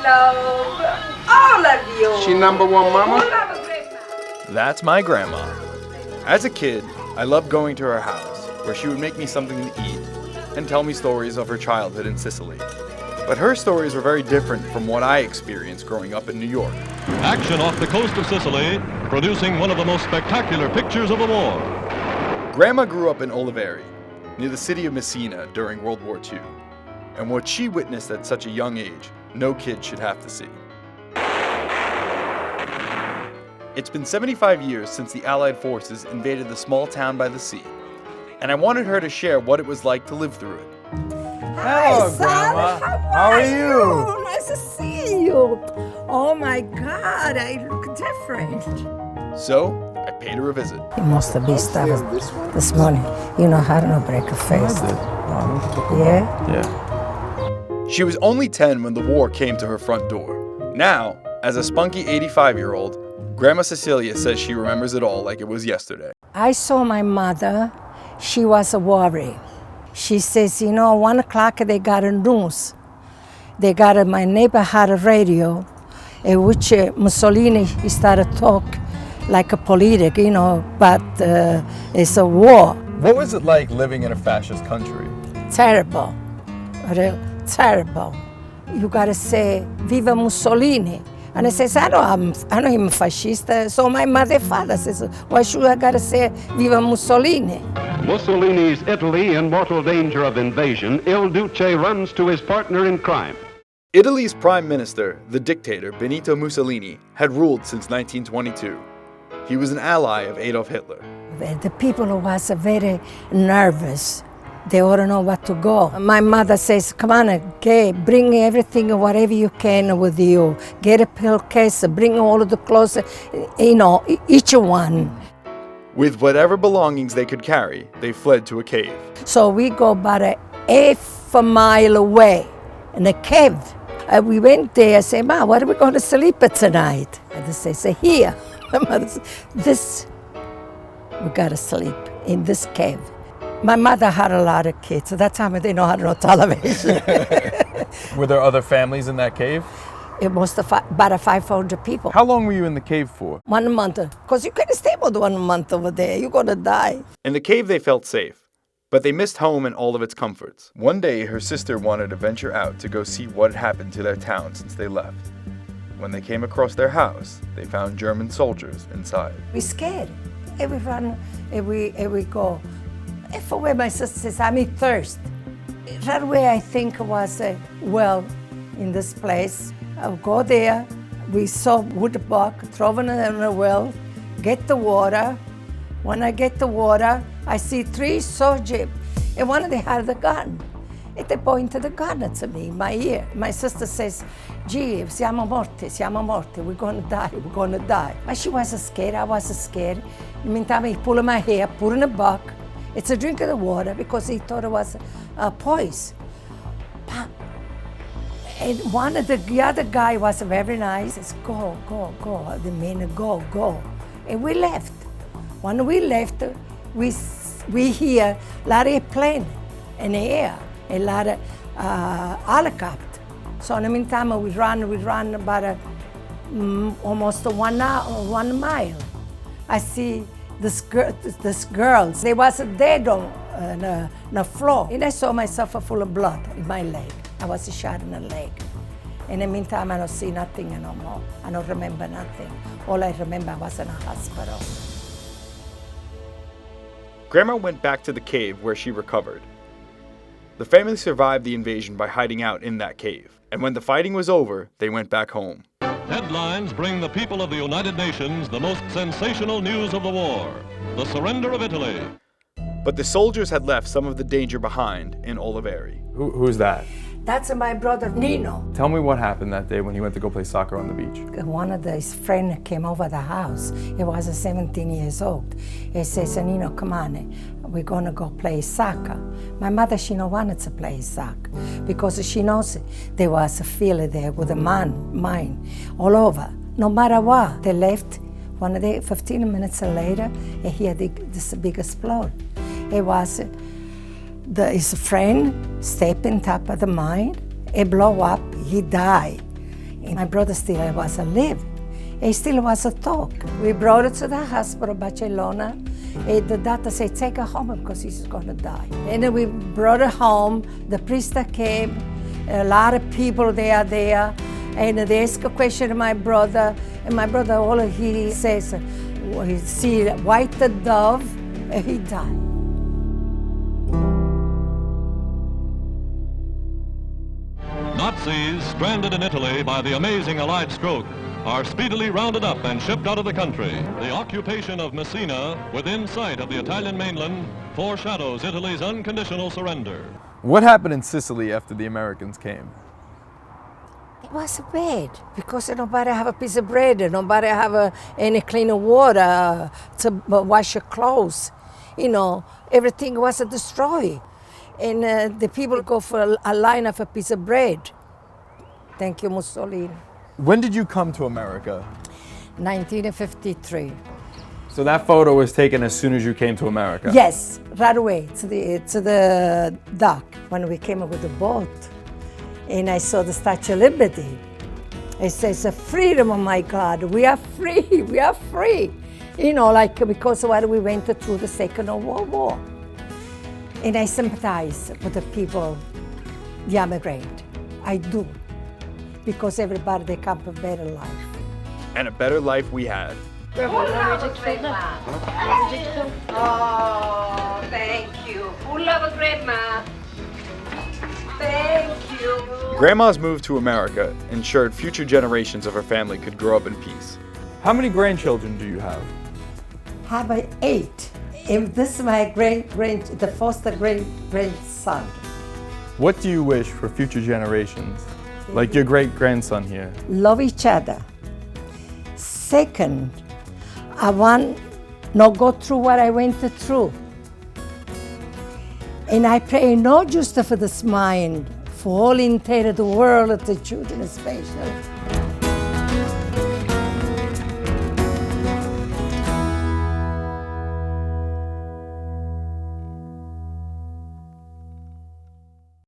love. All of you. She number one mama? That's my grandma. As a kid, I loved going to her house, where she would make me something to eat and tell me stories of her childhood in Sicily. But her stories were very different from what I experienced growing up in New York. Action off the coast of Sicily, producing one of the most spectacular pictures of the war. Grandma grew up in Oliveri, near the city of Messina during World War II. And what she witnessed at such a young age, no kid should have to see. It's been 75 years since the Allied forces invaded the small town by the sea, and I wanted her to share what it was like to live through it. Hello, Grandma. How are you? Nice to see you. Oh my God, I look different. So, I paid her a visit. He must have been started this morning. You know how to break a fast. Yeah? Yeah. She was only 10 when the war came to her front door. Now, as a spunky 85-year-old, Grandma Cecilia says she remembers it all like it was yesterday. I saw my mother. She was a warrior. She says, 1 o'clock they got a news. They got my neighbor had a radio, in which Mussolini he started talk like a politic, but it's a war. What was it like living in a fascist country? Terrible, real terrible. You gotta say, Viva Mussolini. And I says, I know I'm fascista. So my mother and father says, why should I gotta say Viva Mussolini? Mussolini's Italy in mortal danger of invasion, Il Duce runs to his partner in crime. Italy's prime minister, the dictator Benito Mussolini, had ruled since 1922. He was an ally of Adolf Hitler. The people was very nervous. They wouldn't know what to go. My mother says, come on, okay, bring everything, whatever you can with you. Get a pillowcase, bring all of the clothes, each one. With whatever belongings they could carry, they fled to a cave. So we go about a half a mile away in a cave. We went there, I say, Ma, where are we going to sleep tonight? And they say, here. My mother said, we got to sleep in this cave. My mother had a lot of kids, so that's how they know how to know television. Were there other families in that cave? It was about 500 people. How long were you in the cave for? 1 month, because you couldn't stay more than 1 month over there. You're going to die. In the cave they felt safe, but they missed home and all of its comforts. One day her sister wanted to venture out to go see what had happened to their town since they left. When they came across their house, they found German soldiers inside. We scared. And we run, and we go. And for where my sister says, I'm in thirst. Right away I think was a well in this place. I'll go there. We saw wood buck, throw it in a well, get the water. When I get the water, I see 3 soldiers, and one of them had the gun. And they pointed the gun at me in my ear. My sister says, gee, siamo morti, we're gonna die. But she was scared, I was scared. In the meantime, he pulled my hair, put in a buck. It's a drink of the water because he thought it was poison. And the other guy was very nice. He says, go. The man, go. And we left. When we left, we hear a lot of plane in the air, a lot of helicopter. So in the meantime, we run about almost 1 mile. I see this girls, they was dead on the floor. And I saw myself full of blood in my leg. I was shot in the leg. In the meantime, I don't see nothing no more. I don't remember nothing. All I remember was in a hospital. Grandma went back to the cave where she recovered. The family survived the invasion by hiding out in that cave. And when the fighting was over, they went back home. Headlines bring the people of the United Nations the most sensational news of the war, the surrender of Italy. But the soldiers had left some of the danger behind in Oliveri. Who's that? That's my brother Nino. Tell me what happened that day when he went to go play soccer on the beach. One of his friends came over the house. He was 17 years old. He says, Nino, come on, we're gonna go play soccer. My mother, she don't wanted to play soccer because she knows there was a field there with a mine all over. No matter what, they left. 15 minutes later, he heard this big explode. It was his friend stepped on top of the mine. It blew up. He died. And my brother still was alive. He still was a talk. We brought her to the hospital, Barcelona. And the doctor said, take her home because she's going to die. And then we brought her home. The priest came. A lot of people they are there. And they asked a question to my brother. And my brother, all he says, he see a white dove, and he died. Nazis stranded in Italy by the amazing Allied stroke are speedily rounded up and shipped out of the country. The occupation of Messina, within sight of the Italian mainland, foreshadows Italy's unconditional surrender. What happened in Sicily after the Americans came? It was bad because nobody have a piece of bread, nobody have any clean water to wash your clothes. You know, everything was destroyed. And the people go for a line of a piece of bread. Thank you, Mussolini. When did you come to America? 1953. So that photo was taken as soon as you came to America? Yes, right away to the dock when we came with the boat. And I saw the Statue of Liberty. It says, freedom, oh my God, we are free, we are free. You know, like because while we went through the Second World War. And I sympathize with the people, the immigrant. I do. Because everybody, they come for a better life. And a better life we had. Oh, thank you. Who love a grandma? Thank you. Grandma's move to America ensured future generations of her family could grow up in peace. How many grandchildren do you have? Have 8. And this is my the first grandson. What do you wish for future generations? Like your great-grandson here. Love each other. Second, I want not go through what I went through. And I pray not just for this mind, for all entire the world, the children especially.